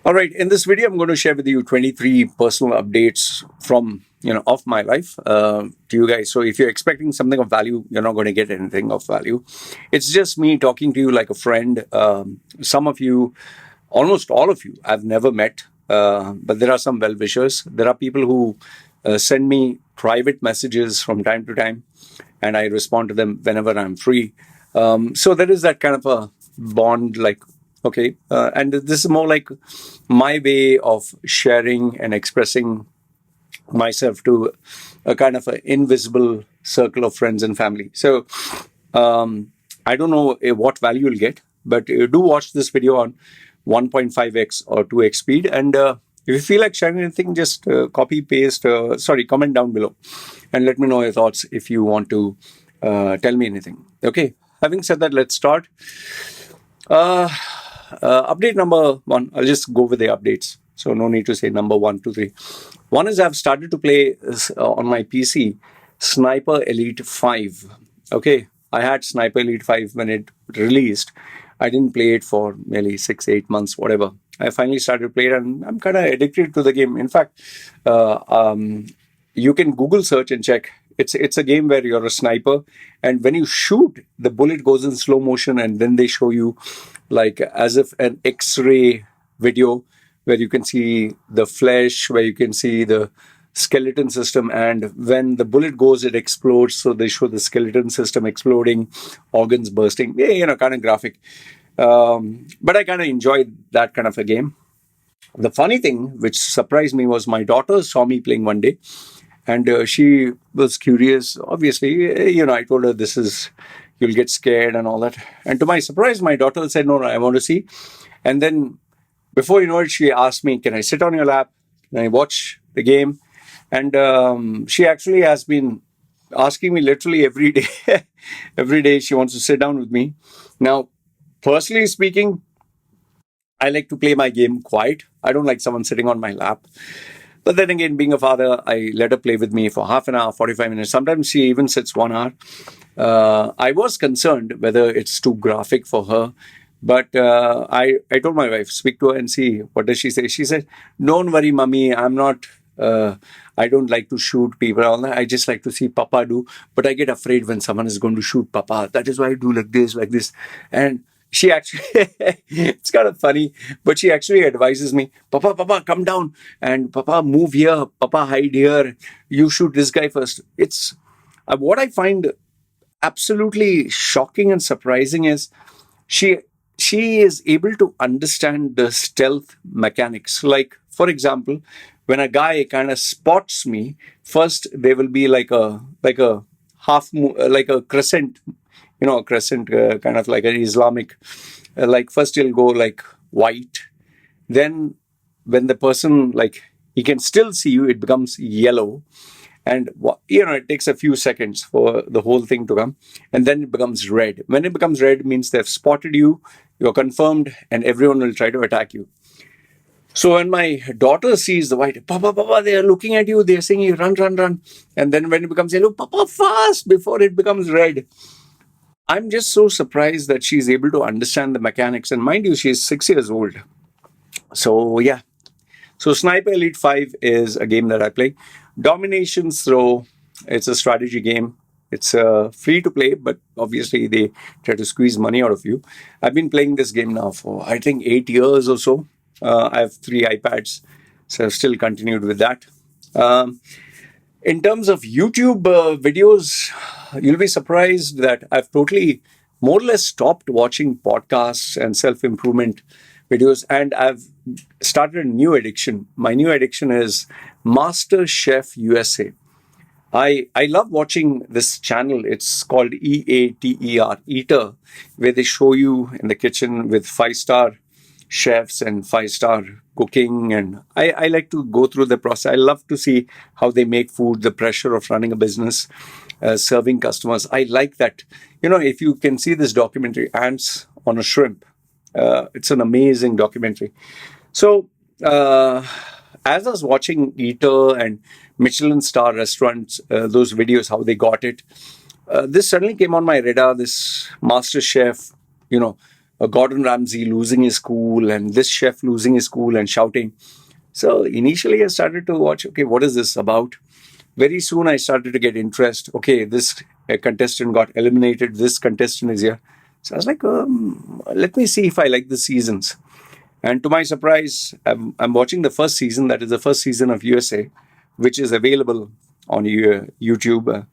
All right, in this video, I'm going to share with you 23 personal updates from of my life to you guys. So if you're expecting something of value, you're not going to get anything of value. It's just me talking to you like a friend. Some of you, almost all of you, I've never met, but there are some well wishers. There are people who send me private messages from time to time, and I respond to them whenever I'm free. So there is that kind of a bond, like okay, and this is more like my way of sharing and expressing myself to a kind of an invisible circle of friends and family. So I don't know what value you'll get, but do watch this video on 1.5x or 2x speed. And if you feel like sharing anything, just copy, paste, comment down below and let me know your thoughts if you want to tell me anything. Okay, having said that, let's start. Update number one, I'll just go with the updates. So no need to say number 1, 2, 3. One is I've started to play on my PC Sniper Elite 5. Okay, I had Sniper Elite 5 when it released. I didn't play it for nearly 6, 8 months, whatever. I finally started to play it and I'm kind of addicted to the game. In fact, you can Google search and check. It's a game where you're a sniper, and when you shoot, the bullet goes in slow motion, and then they show you like as if an X-ray video where you can see the flesh, where you can see the skeleton system, and when the bullet goes, it explodes. So they show the skeleton system exploding, organs bursting. Yeah, kind of graphic. But I kind of enjoyed that kind of a game. The funny thing, which surprised me, was my daughter saw me playing one day, and she was curious. Obviously, I told her you'll get scared and all that. And to my surprise, my daughter said, no, I want to see. And then before you know it, she asked me, can I sit on your lap? Can I watch the game? And she actually has been asking me literally every day. Every day she wants to sit down with me. Now, personally speaking, I like to play my game quiet. I don't like someone sitting on my lap. But then again, being a father, I let her play with me for half an hour, 45 minutes. Sometimes she even sits 1 hour. I was concerned whether it's too graphic for her. But I told my wife, speak to her and see what does she say. She said, don't worry, mommy, I'm not... I don't like to shoot people. I just like to see Papa do. But I get afraid when someone is going to shoot Papa. That is why I do like this. And she actually, it's kind of funny, but she actually advises me, Papa, come down. And Papa, move here. Papa, hide here. You shoot this guy first. It's what I find absolutely shocking and surprising is she is able to understand the stealth mechanics. Like, for example, when a guy kind of spots me, first there will be like a like a crescent, a crescent, kind of like an Islamic. Like first he'll go like white, then when the person like he can still see you, it becomes yellow, and it takes a few seconds for the whole thing to come, and then it becomes red. When it becomes red, means they've spotted you, you're confirmed, and everyone will try to attack you. So when my daughter sees the white, Papa, they are looking at you, they're saying, run. And then when it becomes yellow, Papa, fast, before it becomes red. I'm just so surprised that she's able to understand the mechanics. And mind you, she's 6 years old. So yeah. So Sniper Elite 5 is a game that I play. Dominations Throw, it's a strategy game. It's free to play, but obviously they try to squeeze money out of you. I've been playing this game now for, I think, 8 years or so. I have 3 iPads, so I've still continued with that. In terms of YouTube videos, you'll be surprised that I've totally more or less stopped watching podcasts and self-improvement videos, and I've started a new addiction. My new addiction is MasterChef USA. I love watching this channel. It's called EATER, Eater, where they show you in the kitchen with 5-star chefs and 5-star cooking, and I like to go through the process. I love to see how they make food, the pressure of running a business, serving customers. I like that. If you can see this documentary, Ants on a Shrimp, it's an amazing documentary. So as I was watching Eater and Michelin star restaurants, those videos, how they got it, this suddenly came on my radar, this MasterChef, Gordon Ramsay losing his cool and this chef losing his cool and shouting. So initially I started to watch, okay, what is this about? Very soon I started to get interest. Okay, this contestant got eliminated. This contestant is here. So I was like, let me see if I like the seasons. And to my surprise, I'm watching the first season. That is the first season of USA, which is available on YouTube.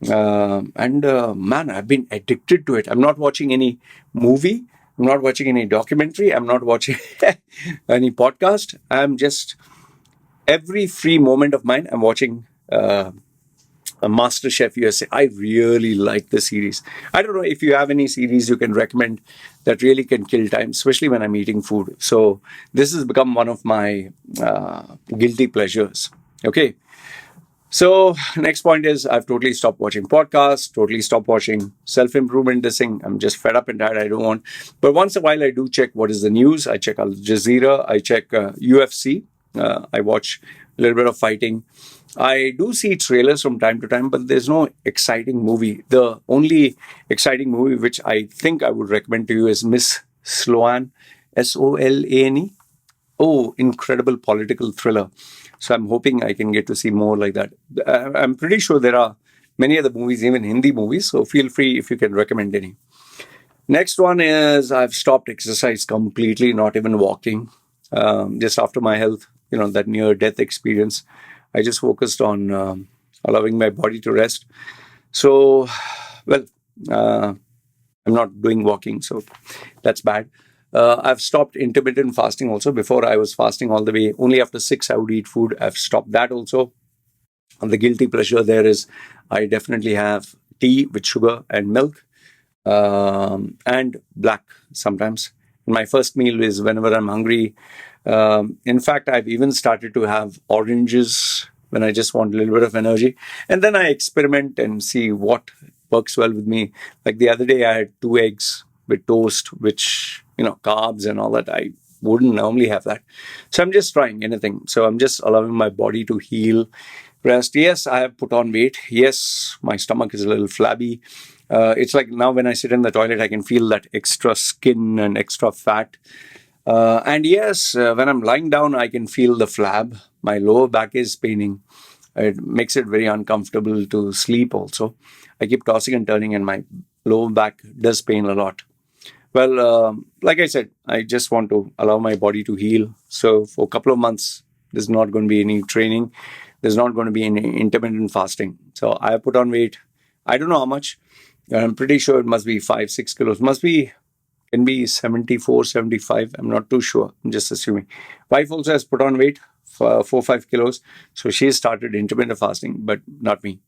And man, I've been addicted to it. I'm not watching any movie. I'm not watching any documentary. I'm not watching any podcast. I'm just every free moment of mine, I'm watching a MasterChef USA. I really like the series. I don't know if you have any series you can recommend that really can kill time, especially when I'm eating food. So this has become one of my guilty pleasures. Okay. So next point is I've totally stopped watching podcasts, totally stopped watching self-improvement dissing. I'm just fed up and tired. I don't want. But once in a while I do check what is the news. I check Al Jazeera. I check UFC. I watch a little bit of fighting. I do see trailers from time to time, but there's no exciting movie. The only exciting movie which I think I would recommend to you is Miss Sloan, Solane. Oh, incredible political thriller. So I'm hoping I can get to see more like that. I'm pretty sure there are many other movies, even Hindi movies. So feel free if you can recommend any. Next one is I've stopped exercise completely, not even walking. Just after my health, that near death experience, I just focused on allowing my body to rest. So, well, I'm not doing walking, so that's bad. I've stopped intermittent fasting also. Before I was fasting all the way. Only after 6 I would eat food. I've stopped that also. And the guilty pleasure there is I definitely have tea with sugar and milk and black sometimes. My first meal is whenever I'm hungry. In fact, I've even started to have oranges when I just want a little bit of energy. And then I experiment and see what works well with me. Like the other day, I had 2 eggs with toast, which, carbs and all that. I wouldn't normally have that. So I'm just trying anything. So I'm just allowing my body to heal, rest. Yes, I have put on weight. Yes, my stomach is a little flabby. It's like now when I sit in the toilet, I can feel that extra skin and extra fat. And yes, when I'm lying down, I can feel the flab. My lower back is paining. It makes it very uncomfortable to sleep also. I keep tossing and turning and my lower back does pain a lot. Well, like I said, I just want to allow my body to heal. So for a couple of months, there's not going to be any training. There's not going to be any intermittent fasting. So I put on weight. I don't know how much. I'm pretty sure it must be 5-6 kilos. Can be 74, 75. I'm not too sure. I'm just assuming. Wife also has put on weight for 4-5 kilos. So she started intermittent fasting, but not me.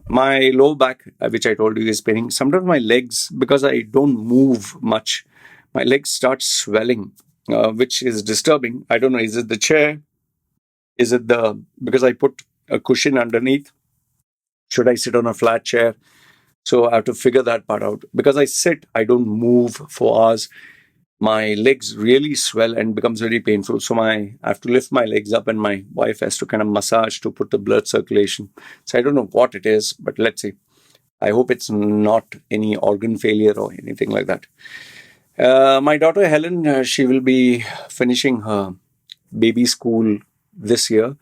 My low back, which I told you is paining. Sometimes my legs, because I don't move much, my legs start swelling, which is disturbing. I don't know. Is it the chair? Is it because I put a cushion underneath? Should I sit on a flat chair? So I have to figure that part out. Because I sit, I don't move for hours. My legs really swell and becomes very painful. So I have to lift my legs up and my wife has to kind of massage to put the blood circulation. So I don't know what it is, but let's see. I hope it's not any organ failure or anything like that. My daughter Helen, she will be finishing her baby school this year.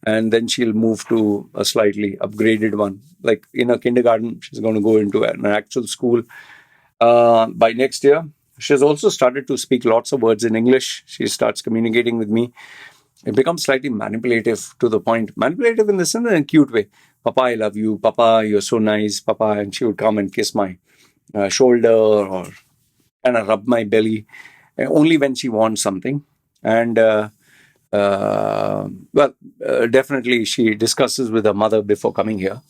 And then she'll move to a slightly upgraded one. Like in a kindergarten, she's going to go into an actual school by next year. She's also started to speak lots of words in English. She starts communicating with me. It becomes slightly manipulative to the point. Manipulative in the sense in a cute way. Papa, I love you. Papa, you're so nice. Papa. And she would come and kiss my shoulder or kind of rub my belly only when she wants something. And definitely she discusses with her mother before coming here.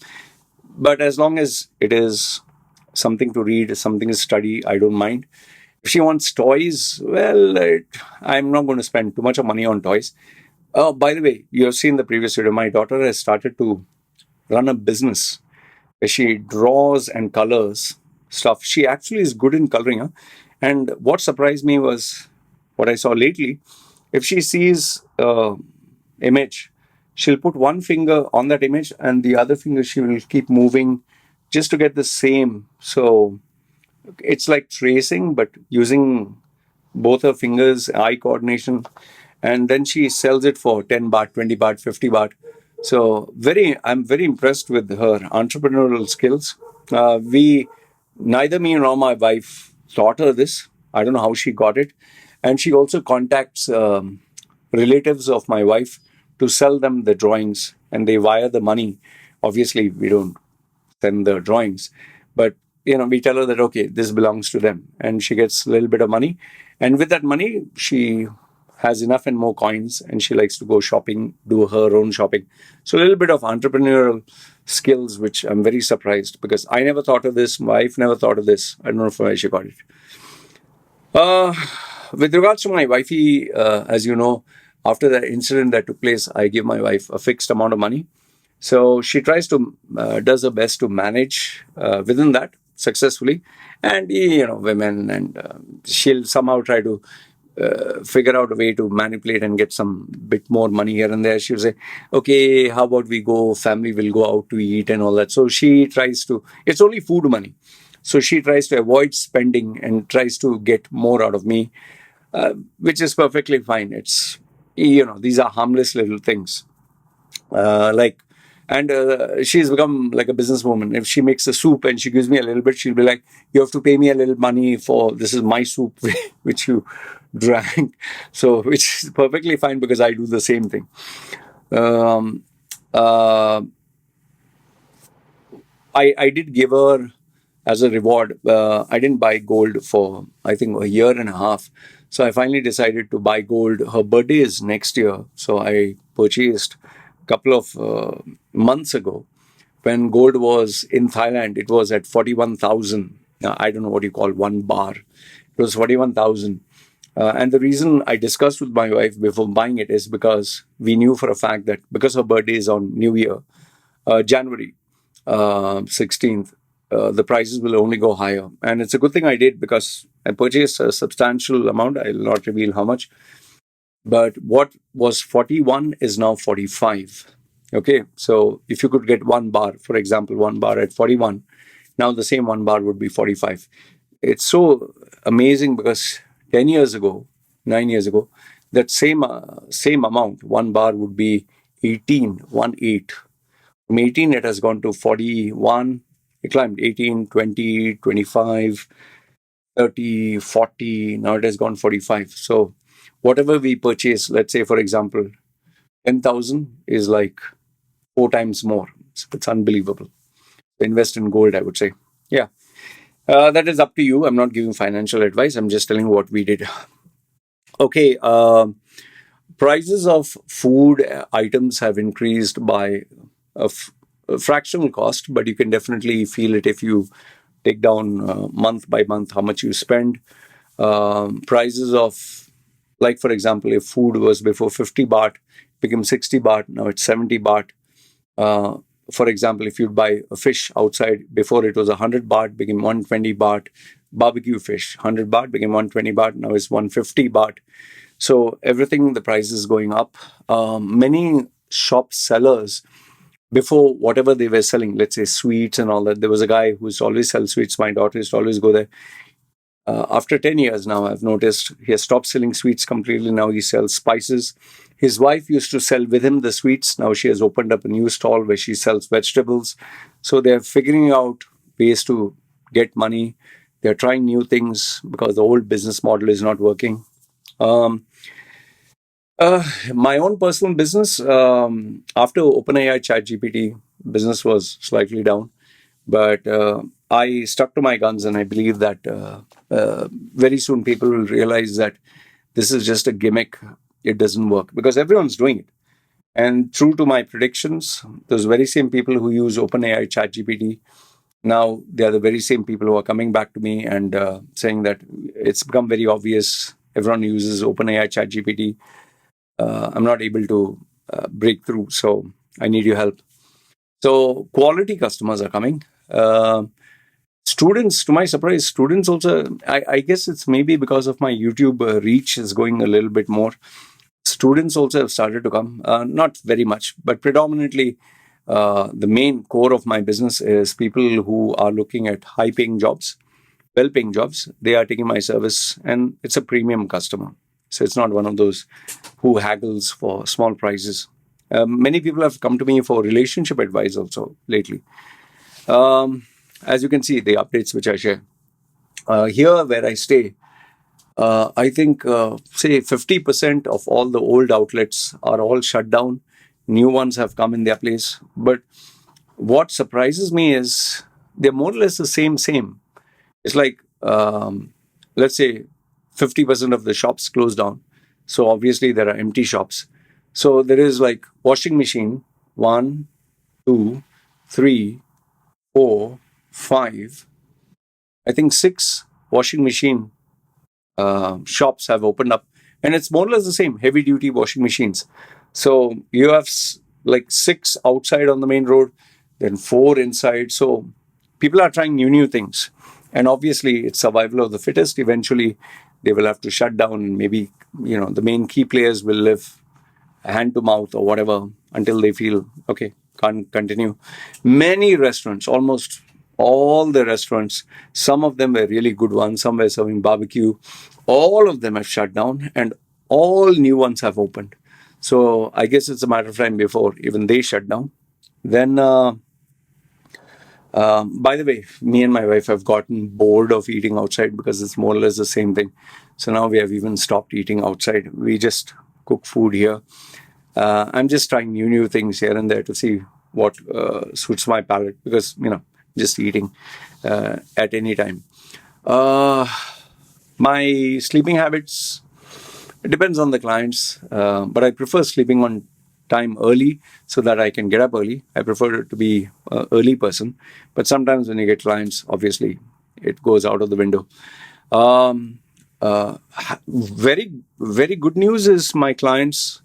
But as long as it is something to read, something to study, I don't mind. If she wants toys, I'm not going to spend too much of money on toys. Oh, by the way, you have seen the previous video. My daughter has started to run a business where she draws and colors stuff. She actually is good in coloring. Huh? And what surprised me was what I saw lately. If she sees image, she'll put one finger on that image and the other finger she will keep moving just to get the same. So It's like tracing, but using both her fingers, eye coordination, and then she sells it for 10 baht, 20 baht, 50 baht. So I'm very impressed with her entrepreneurial skills. We Neither me nor my wife taught her this. I don't know how she got it, and she also contacts relatives of my wife to sell them the drawings, and they wire the money. Obviously, we don't send the drawings, but we tell her that okay, this belongs to them, and she gets a little bit of money, and with that money, she has enough and more coins, and she likes to go shopping, do her own shopping. So a little bit of entrepreneurial skills, which I'm very surprised because I never thought of this. My wife never thought of this. I don't know where she got it. Uh, with regards to my wifey, as you know, after the incident that took place, I give my wife a fixed amount of money. So she does her best to manage within that successfully. And, women, and she'll somehow try to figure out a way to manipulate and get some bit more money here and there. She'll say, okay, how about we go, family will go out to eat and all that. So it's only food money. So she tries to avoid spending and tries to get more out of me, which is perfectly fine. These are harmless little things. Like, and she's become like a businesswoman. If she makes a soup and she gives me a little bit, she'll be like, you have to pay me a little money for this is my soup, which you drank. So, which is perfectly fine because I do the same thing. Um, uh, I did give her as a reward. I didn't buy gold for, I think, a year and a half. So I finally decided to buy gold. Her birthday is next year. So I purchased a couple of months ago when gold was in Thailand. It was at 41,000. I don't know what you call one bar. It was 41,000. And the reason I discussed with my wife before buying it is because we knew for a fact that because her birthday is on New Year, January 16th, the prices will only go higher. And it's a good thing I did because I purchased a substantial amount. I will not reveal how much. But what was 41 is now 45. Okay, so if you could get one bar, for example, one bar at 41, now the same one bar would be 45. It's so amazing because 10 years ago, 9 years ago, that same amount, one bar would be 18, 1 8. From 18, it has gone to 41. It climbed 18, 20, 25, 30, 40. Now it has gone 45. So whatever we purchase, let's say, for example, 10,000 is like 4 times more. So it's unbelievable. Invest in gold, I would say. Yeah. That is up to you. I'm not giving financial advice. I'm just telling you what we did. Okay. Prices of food items have increased by a fractional cost, but you can definitely feel it if you take down month by month how much you spend. Prices of, like for example, if food was before 50 baht, became 60 baht, now it's 70 baht. For example, if you buy a fish outside, before it was 100 baht, became 120 baht. Barbecue fish, 100 baht, became 120 baht, now it's 150 baht. So everything, the price is going up. Many shop sellers, before whatever they were selling, let's say sweets and all that, there was a guy who used to always sell sweets. My daughter used to always go there. After 10 years now, I've noticed he has stopped selling sweets completely. Now he sells spices. His wife used to sell with him the sweets. Now she has opened up a new stall where she sells vegetables. So they're figuring out ways to get money. They're trying new things because the old business model is not working. My own personal business, after OpenAI ChatGPT, business was slightly down. But I stuck to my guns, and I believe that very soon people will realize that this is just a gimmick. It doesn't work because everyone's doing it. And true to my predictions, those very same people who use OpenAI ChatGPT, now they are the very same people who are coming back to me and saying that it's become very obvious. Everyone uses OpenAI ChatGPT. I'm not able to break through, so I need your help. So quality customers are coming. Students, to my surprise, students also, I guess it's maybe because of my YouTube reach is going a little bit more. Students also have started to come. Not very much, but predominantly the main core of my business is people who are looking at high paying jobs. well-paying jobs. They are taking my service, and it's a premium customer. So it's not one of those who haggles for small prices. Many people have come to me for relationship advice also lately. Um, as you can see, the updates which I share. Here where I stay, I think, say, 50% of all the old outlets are all shut down. New ones have come in their place. But what surprises me is they're more or less the same. It's like, let's say, 50% of the shops closed down. So obviously there are empty shops. So there is like washing machine, one, two, three, four, five, I think six washing machine shops have opened up, and it's more or less the same heavy duty washing machines. So you have like six outside on the main road, then four inside. So people are trying new things, and obviously it's survival of the fittest. Eventually, they will have to shut down, and maybe the main key players will live hand to mouth or whatever until they feel okay, can't continue. Many restaurants, almost all the restaurants, some of them were really good ones, some were serving barbecue, all of them have shut down, and all new ones have opened. So I guess it's a matter of time before even they shut down. Then by the way, me and my wife have gotten bored of eating outside because it's more or less the same thing. So now we have even stopped eating outside. We just cook food here. I'm just trying new things here and there to see what suits my palate, because just eating at any time. My sleeping habits, it depends on the clients, but I prefer sleeping on time early so that I can get up early. I prefer to be an early person, but sometimes when you get clients, obviously it goes out of the window. Very, very good news is my clients,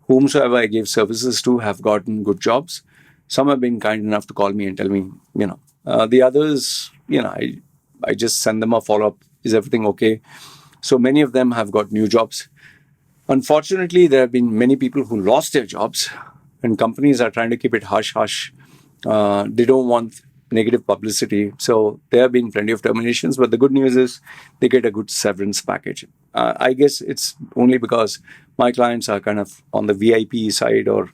whomsoever I gave services to, have gotten good jobs. Some have been kind enough to call me and tell me, the others, I just send them a follow-up. Is everything okay? So many of them have got new jobs. Unfortunately, there have been many people who lost their jobs, and companies are trying to keep it hush-hush. They don't want negative publicity. So there have been plenty of terminations, but the good news is they get a good severance package. I guess it's only because my clients are kind of on the VIP side, or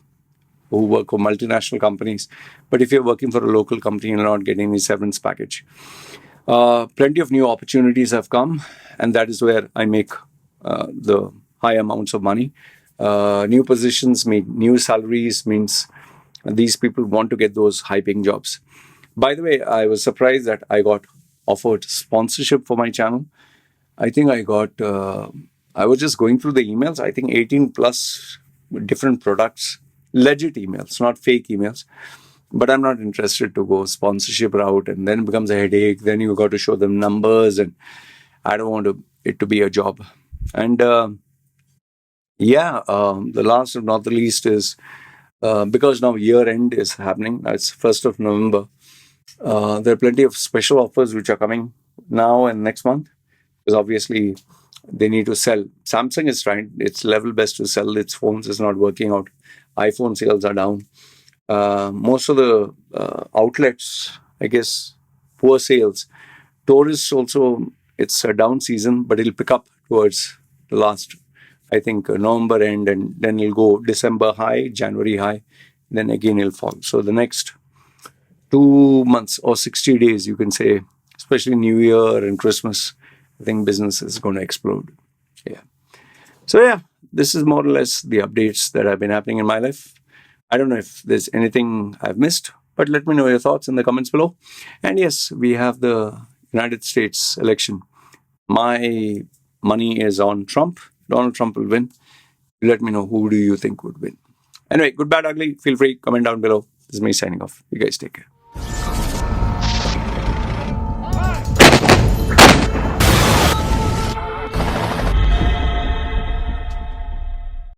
who work for multinational companies. But if you're working for a local company, you're not getting any severance package. Plenty of new opportunities have come, and that is where I make the high amounts of money. New positions mean new salaries, means these people want to get those high-paying jobs. By the way, I was surprised that I got offered sponsorship for my channel. I think I was just going through the emails, I think 18 plus different products, legit emails, not fake emails. But I'm not interested to go sponsorship route, and then it becomes a headache. Then you got to show them numbers, and I don't want it to be a job. And the last but not the least is because now year end is happening. It's 1st of November. There are plenty of special offers which are coming now and next month, because obviously they need to sell. Samsung is trying its level best to sell its phones. It's not working out. iPhone sales are down. Most of the outlets, I guess, poor sales. Tourists also, it's a down season, but it'll pick up towards the last, I think, November end, and then it'll go December high, January high, then again it'll fall. So the next 2 months or 60 days, you can say, especially New Year and Christmas, I think business is going to explode. Yeah. So yeah, this is more or less the updates that have been happening in my life. I don't know if there's anything I've missed, but let me know your thoughts in the comments below. And yes, we have the United States election. My money is on Trump. Donald Trump will win. Let me know, who do you think would win. Anyway, good, bad, ugly, feel free, comment down below. This is me signing off. You guys take care.